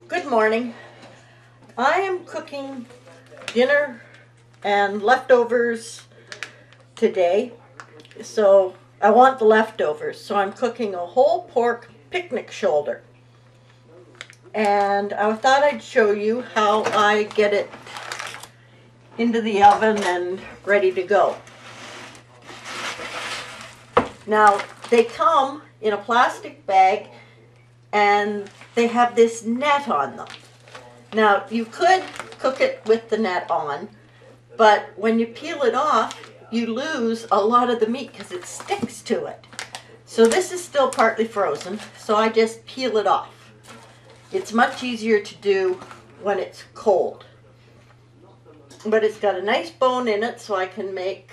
Good morning. I am cooking dinner and leftovers today. So I want the leftovers. So I'm cooking a whole pork picnic shoulder. And I thought I'd show you how I get it into the oven and ready to go. Now, they come in a plastic bag and they have this net on them. Now, you could cook it with the net on, but when you peel it off, you lose a lot of the meat because it sticks to it. So this is still partly frozen, so I just peel it off. It's much easier to do when it's cold. But it's got a nice bone in it, so I can make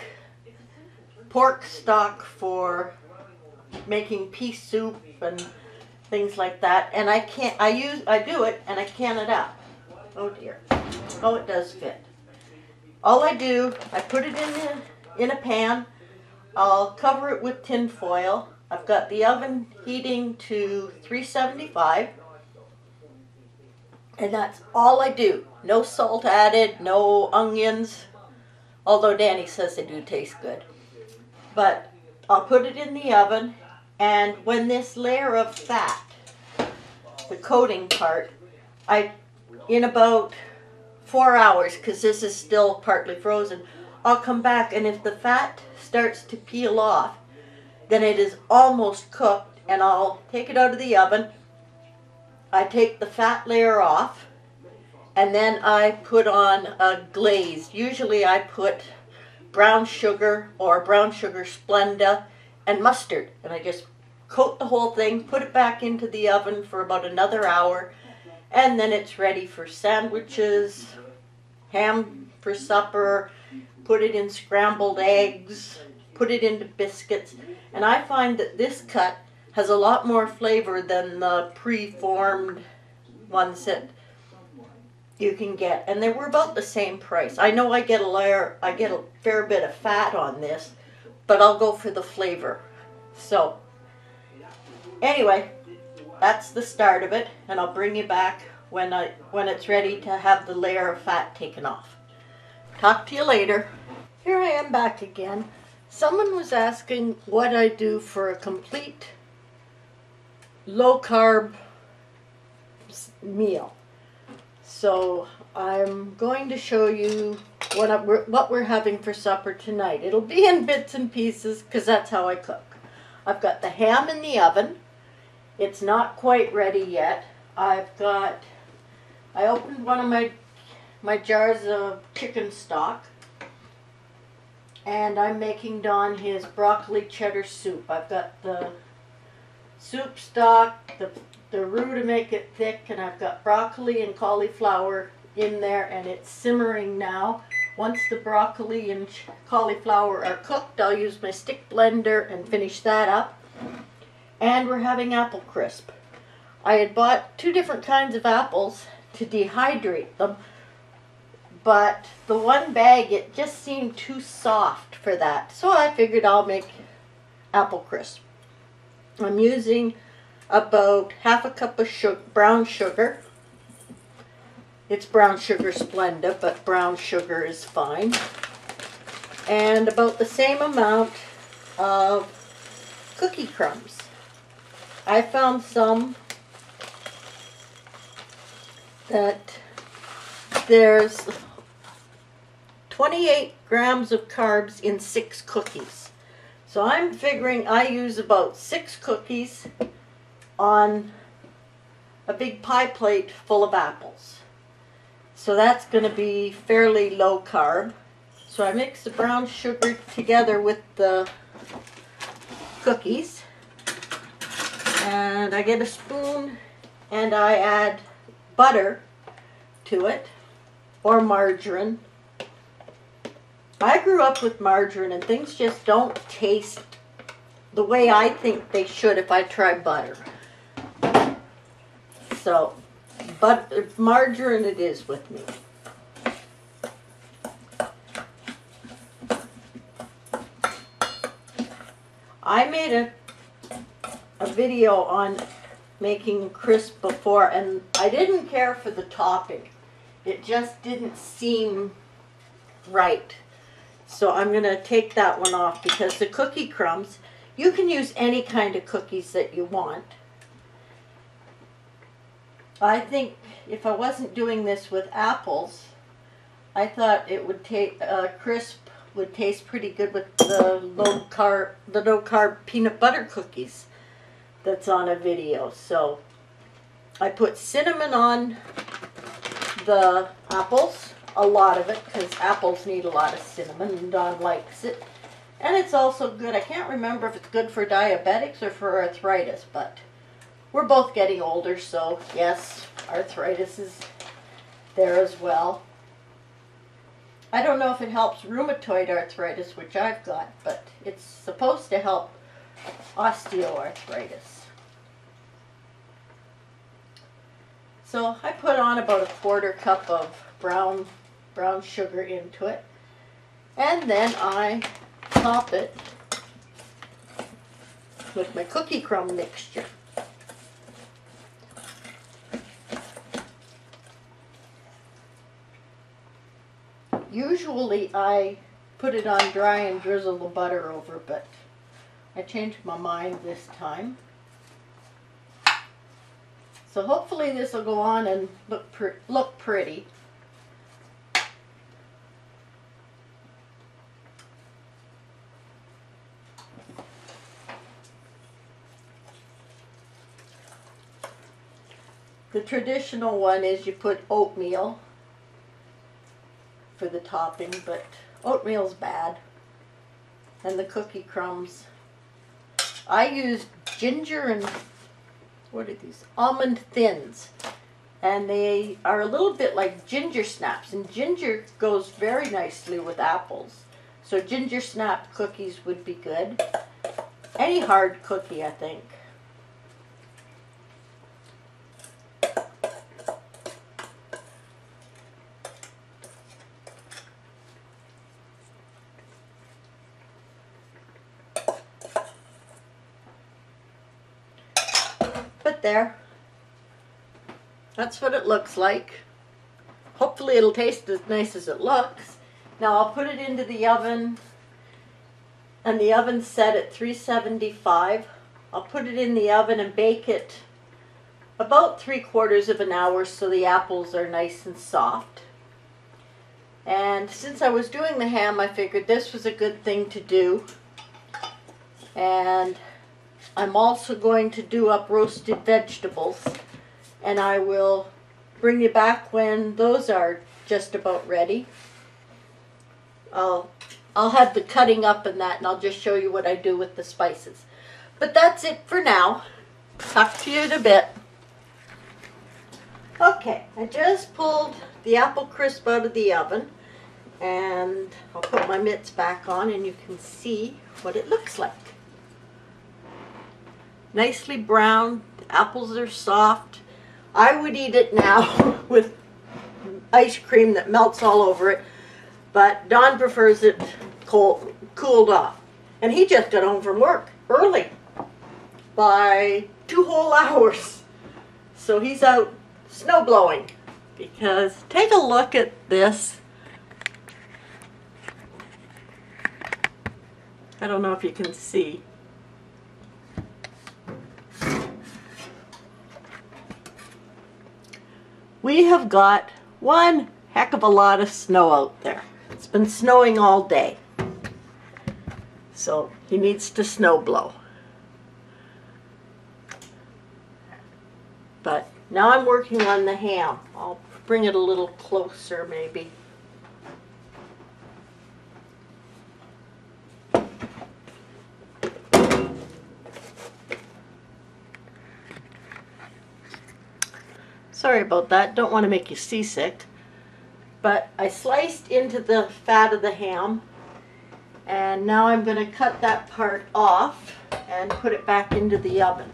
pork stock for making pea soup and things like that. And I do it and I can it up. Oh dear. Oh, it does fit. All I do, I put it in a pan. I'll cover it with tin foil. I've got the oven heating to 375. And that's all I do. No salt added, no onions. Although Danny says they do taste good. But I'll put it in the oven, and when this layer of fat, the coating part, in about 4 hours, because this is still partly frozen, I'll come back, and if the fat starts to peel off, then it is almost cooked, and I'll take it out of the oven. I take the fat layer off, and then I put on a glaze. Usually I put brown sugar or brown sugar Splenda and mustard, and I just coat the whole thing, put it back into the oven for about another hour, and then it's ready for sandwiches, ham for supper, put it in scrambled eggs, put it into biscuits. And I find that this cut has a lot more flavor than the pre-formed ones that you can get. And they were about the same price. I know I get a fair bit of fat on this, but I'll go for the flavor. So anyway, that's the start of it, and I'll bring you back when it's ready to have the layer of fat taken off. Talk to you later. Here I am back again. Someone was asking what I do for a complete low-carb meal. So I'm going to show you what we're having for supper tonight. It'll be in bits and pieces because that's how I cook. I've got the ham in the oven. It's not quite ready yet. I opened one of my jars of chicken stock, and I'm making Don his broccoli cheddar soup. I've got the soup stock, the roux to make it thick, and I've got broccoli and cauliflower in there, and it's simmering now. Once the broccoli and cauliflower are cooked, I'll use my stick blender and finish that up. And we're having apple crisp. I had bought 2 different kinds of apples to dehydrate them, but the one bag, it just seemed too soft for that. So I figured I'll make apple crisp. I'm using about half a cup of brown sugar. It's brown sugar Splenda, but brown sugar is fine. And about the same amount of cookie crumbs. I found some that there's 28 grams of carbs in 6 cookies. So I'm figuring I use about 6 cookies on a big pie plate full of apples. So that's going to be fairly low carb. So I mix the brown sugar together with the cookies. And I get a spoon and I add butter to it, or margarine. I grew up with margarine and things just don't taste the way I think they should if I try butter. So, but margarine it is with me. I made a video on making crisp before, and I didn't care for the topping. It just didn't seem right. So I'm going to take that one off because the cookie crumbs, you can use any kind of cookies that you want. I think if I wasn't doing this with apples, I thought it would take crisp would taste pretty good with the low carb peanut butter cookies that's on a video. So I put cinnamon on the apples, a lot of it, because apples need a lot of cinnamon and Dawn likes it. And it's also good, I can't remember if it's good for diabetics or for arthritis, but we're both getting older, so yes, arthritis is there as well. I don't know if it helps rheumatoid arthritis, which I've got, but it's supposed to help osteoarthritis. So I put on about a 1/4 cup of brown sugar into it, and then I top it with my cookie crumb mixture. Usually I put it on dry and drizzle the butter over, but I changed my mind this time. So hopefully this will go on and look pretty. The traditional one is you put oatmeal for the topping, but oatmeal's bad. And the cookie crumbs. I used ginger and, what are these? Almond thins. And they are a little bit like ginger snaps, and ginger goes very nicely with apples. So ginger snap cookies would be good. Any hard cookie, I think. But there, that's what it looks like. Hopefully it'll taste as nice as it looks. Now I'll put it into the oven, and the oven's set at 375. I'll put it in the oven and bake it about 3/4 of an hour so the apples are nice and soft. And since I was doing the ham, I figured this was a good thing to do. And I'm also going to do up roasted vegetables, and I will bring you back when those are just about ready. I'll have the cutting up and that, and I'll just show you what I do with the spices. But that's it for now. Talk to you in a bit. Okay, I just pulled the apple crisp out of the oven, and I'll put my mitts back on and you can see what it looks like. Nicely brown, the apples are soft. I would eat it now with ice cream that melts all over it, but Don prefers it cooled off. And he just got home from work early by 2 whole hours. So he's out snow blowing, because take a look at this. I don't know if you can see. We have got one heck of a lot of snow out there. It's been snowing all day. So he needs to snow blow. But now I'm working on the ham. I'll bring it a little closer maybe. Sorry about that, don't want to make you seasick. But I sliced into the fat of the ham, and now I'm going to cut that part off and put it back into the oven.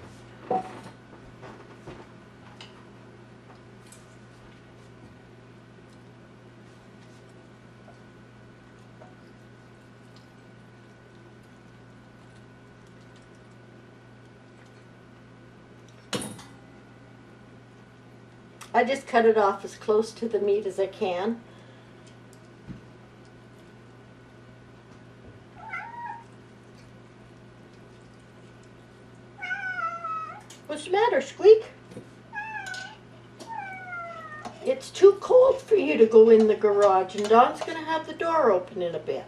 I just cut it off as close to the meat as I can. What's the matter, Squeak? It's too cold for you to go in the garage, and Dawn's going to have the door open in a bit.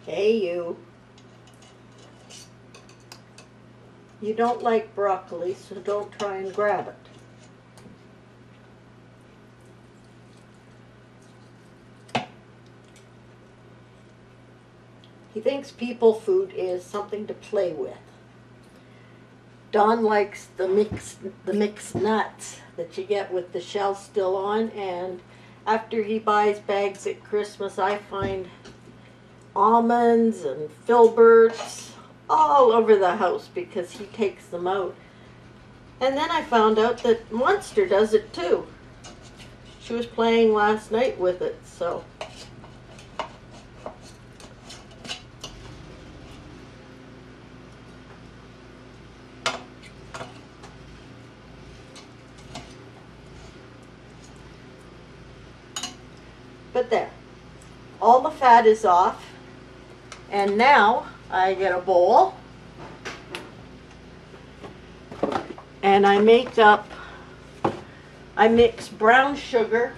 Hey, you. You don't like broccoli, so don't try and grab it. He thinks people food is something to play with. Don likes the mixed nuts that you get with the shell still on, and after he buys bags at Christmas, I find almonds and filberts all over the house because he takes them out. And then I found out that Monster does it too. She was playing last night with it, so. But there, all the fat is off, and now I get a bowl and I mix brown sugar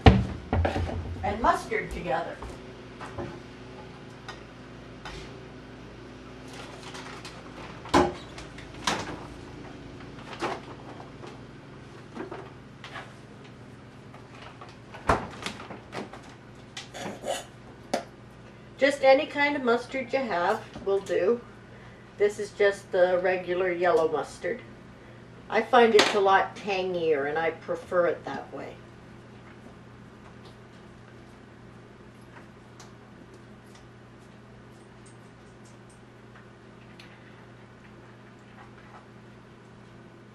and mustard together. Just any kind of mustard you have will do. This is just the regular yellow mustard. I find it's a lot tangier and I prefer it that way.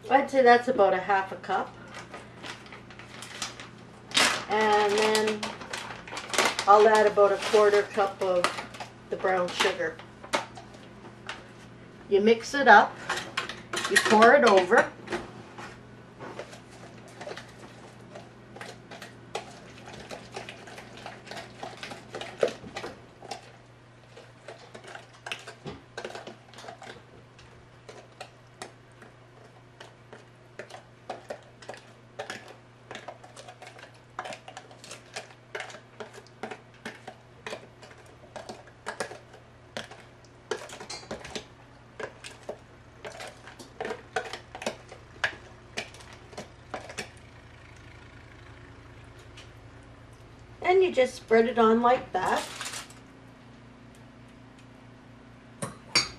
I'd say that's about a half a cup. And then I'll add about a quarter cup of the brown sugar. You mix it up, you pour it over. And you just spread it on like that.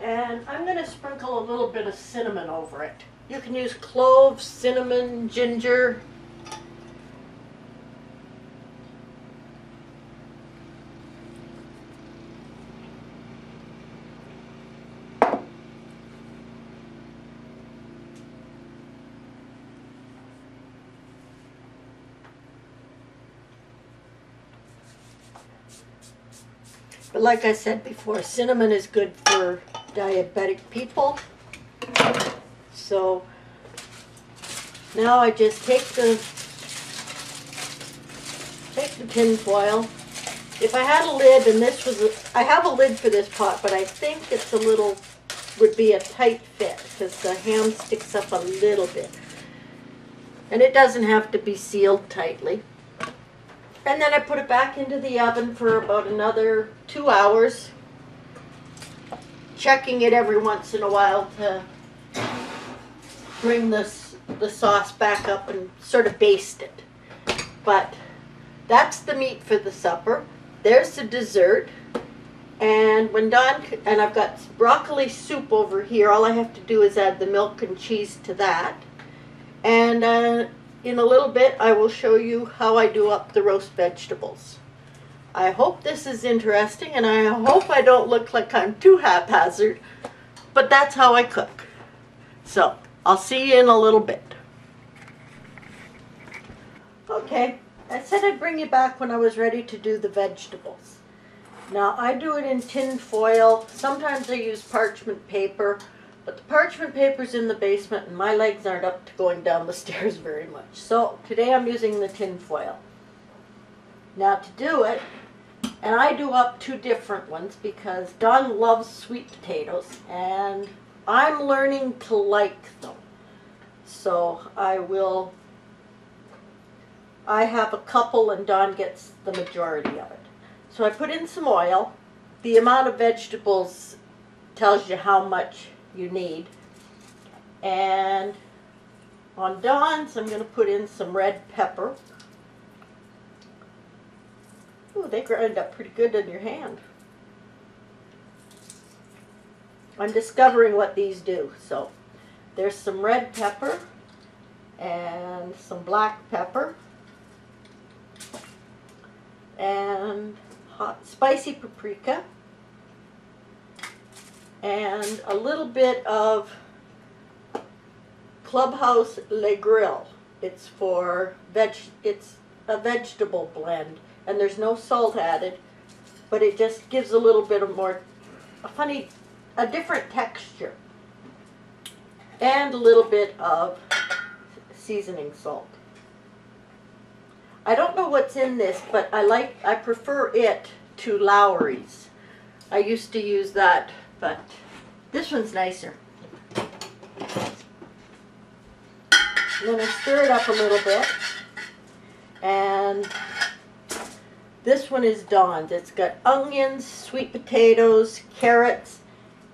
And I'm going to sprinkle a little bit of cinnamon over it. You can use cloves, cinnamon, ginger. But like I said before, cinnamon is good for diabetic people. So now I just take the tin foil. If I had a lid, and this was, I have a lid for this pot, but I think it's a little, would be a tight fit because the ham sticks up a little bit. And it doesn't have to be sealed tightly. And then I put it back into the oven for about another 2 hours, checking it every once in a while to bring the sauce back up and sort of baste it. But that's the meat for the supper. There's the dessert. And when Dawn, and I've got broccoli soup over here, all I have to do is add the milk and cheese to that. And in a little bit, I will show you how I do up the roast vegetables. I hope this is interesting, and I hope I don't look like I'm too haphazard, but that's how I cook. So I'll see you in a little bit. Okay, I said I'd bring you back when I was ready to do the vegetables. Now I do it in tin foil. Sometimes I use parchment paper, but the parchment paper's in the basement and my legs aren't up to going down the stairs very much. So today I'm using the tin foil. Now to do it, and I do up 2 different ones because Don loves sweet potatoes and I'm learning to like them. So I have a couple and Don gets the majority of it. So I put in some oil. The amount of vegetables tells you how much you need. And on Don's, I'm going to put in some red pepper. Ooh, they grind up pretty good in your hand. I'm discovering what these do. So there's some red pepper and some black pepper and hot spicy paprika and a little bit of Clubhouse Le Grill. It's a vegetable blend and there's no salt added, but it just gives a little bit of a different texture, and a little bit of seasoning salt. I don't know what's in this, but I prefer it to Lowry's. I used to use that, but this one's nicer. And then I stir it up a little bit, and this one is Don's. It's got onions, sweet potatoes, carrots,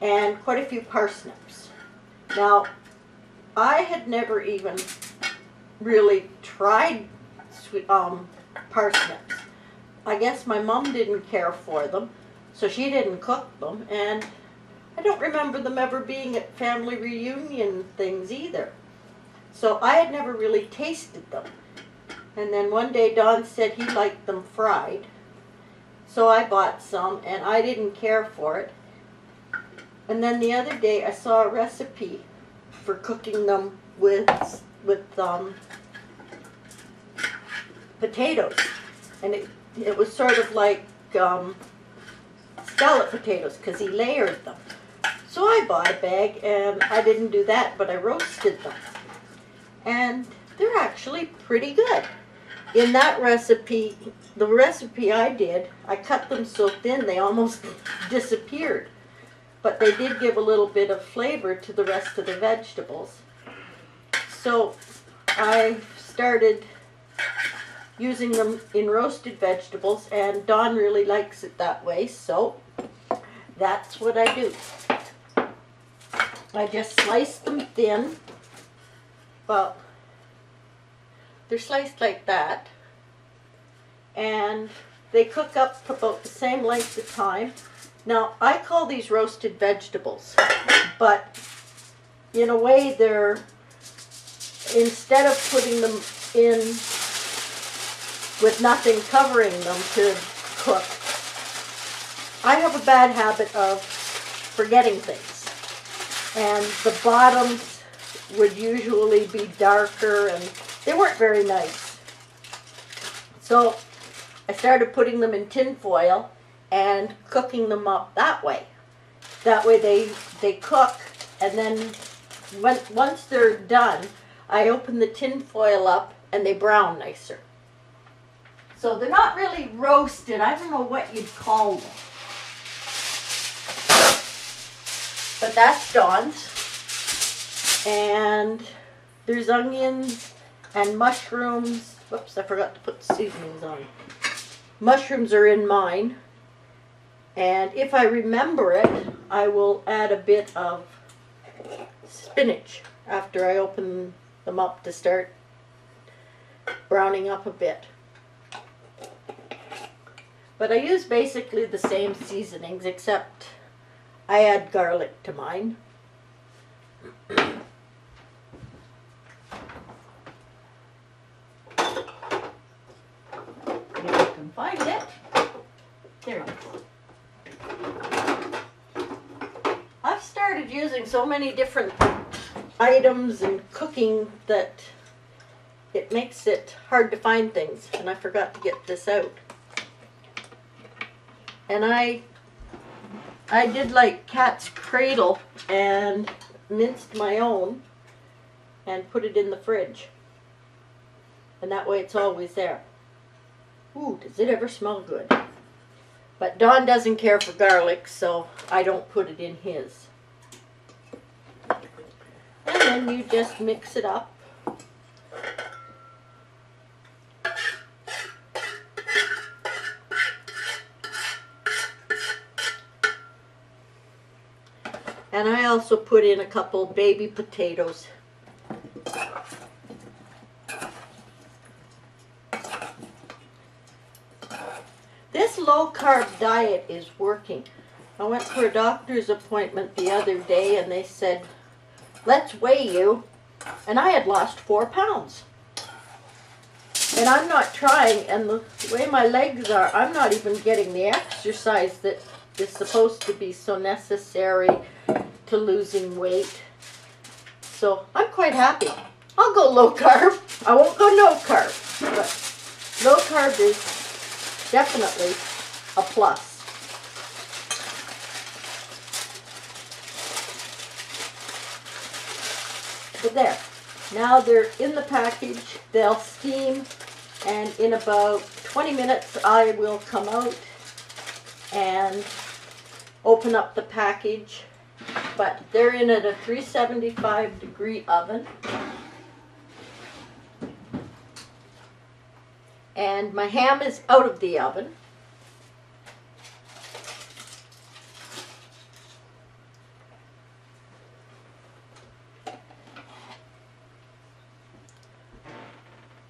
and quite a few parsnips. Now, I had never even really tried parsnips. I guess my mom didn't care for them, so she didn't cook them, and I don't remember them ever being at family reunion things either. So I had never really tasted them. And then one day Don said he liked them fried, so I bought some, and I didn't care for it. And then the other day I saw a recipe for cooking them with potatoes, and it was sort of like scallop potatoes because he layered them. So I bought a bag, and I didn't do that, but I roasted them, and they're actually pretty good. In that recipe, the recipe I did, I cut them so thin they almost disappeared. But they did give a little bit of flavor to the rest of the vegetables. So I started using them in roasted vegetables, and Don really likes it that way, so that's what I do. I just slice them thin. Well, they're sliced like that, and they cook up about the same length of time. Now, I call these roasted vegetables, but in a way they're, instead of putting them in with nothing covering them to cook, I have a bad habit of forgetting things. And the bottoms would usually be darker, and they weren't very nice. So I started putting them in tin foil and cooking them up that way. That way they cook, and then once they're done, I open the tin foil up and they brown nicer. So they're not really roasted. I don't know what you'd call them. But that's Don's. And there's onions and mushrooms. Whoops, I forgot to put the seasonings on. Mushrooms are in mine. And if I remember it, I will add a bit of spinach after I open them up to start browning up a bit. But I use basically the same seasonings, except I add garlic to mine. If I can find it. There it is. I've started using so many different items and cooking that it makes it hard to find things. And I forgot to get this out. And I did like cat's cradle and minced my own and put it in the fridge. And that way it's always there. Ooh, does it ever smell good? But Don doesn't care for garlic, so I don't put it in his. And then you just mix it up. And I also put in a couple baby potatoes. This low-carb diet is working. I went for a doctor's appointment the other day and they said, let's weigh you. And I had lost 4 pounds. And I'm not trying, and the way my legs are, I'm not even getting the exercise that is supposed to be so necessary to losing weight. So I'm quite happy. I'll go low carb. I won't go no carb. But low carb is definitely a plus. But there. Now they're in the package. They'll steam, and in about 20 minutes I will come out and open up the package. But they're in at a 375 degree oven. And my ham is out of the oven.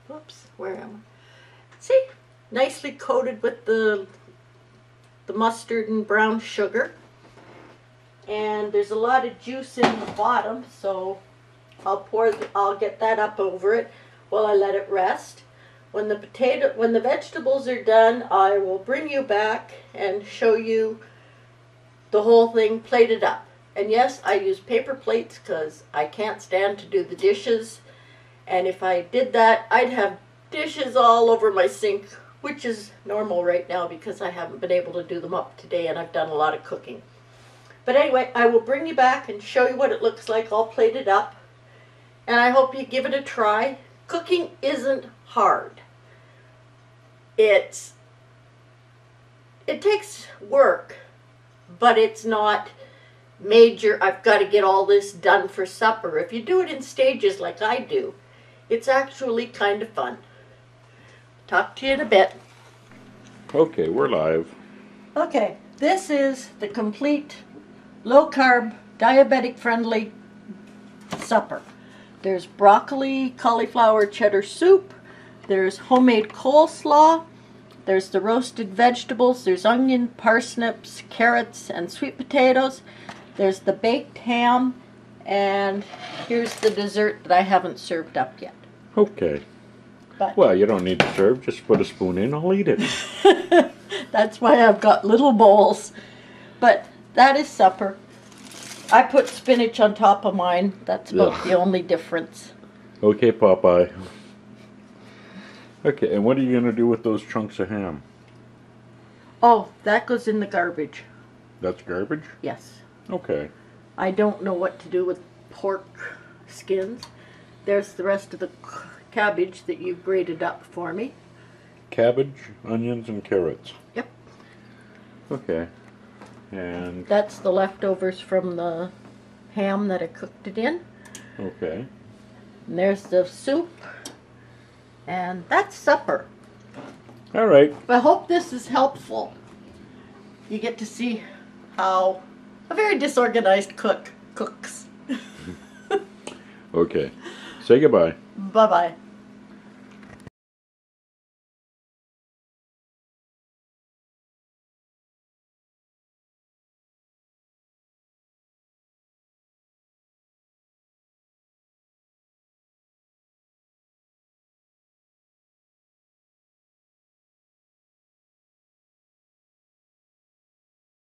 Whoops, where am I? See, nicely coated with the mustard and brown sugar. And there's a lot of juice in the bottom, so I'll get that up over it while I let it rest. When the vegetables are done, I will bring you back and show you the whole thing plated up. And yes, I use paper plates because I can't stand to do the dishes. And if I did that, I'd have dishes all over my sink, which is normal right now because I haven't been able to do them up today and I've done a lot of cooking. But anyway, I will bring you back and show you what it looks like all plated up. And I hope you give it a try. Cooking isn't hard. It takes work, but it's not major, I've got to get all this done for supper. If you do it in stages like I do, it's actually kind of fun. Talk to you in a bit. Okay, we're live. Okay, this is the complete low-carb, diabetic-friendly supper. There's broccoli, cauliflower, cheddar soup. There's homemade coleslaw. There's the roasted vegetables. There's onion, parsnips, carrots, and sweet potatoes. There's the baked ham. And here's the dessert that I haven't served up yet. Okay. But well, you don't need to serve. Just put a spoon in. I'll eat it. that's why I've got little bowls. But that is supper. I put spinach on top of mine. That's about the only difference. Okay, Popeye. Okay, and what are you going to do with those chunks of ham? Oh, that goes in the garbage. That's garbage? Yes. Okay. I don't know what to do with pork skins. There's the rest of the cabbage that you've grated up for me. Cabbage, onions, and carrots. Yep. Okay. And that's the leftovers from the ham that I cooked it in. okay. And there's the soup. And that's supper. All right. I hope this is helpful. You get to see how a very disorganized cook cooks. Okay. Say goodbye. Bye-bye.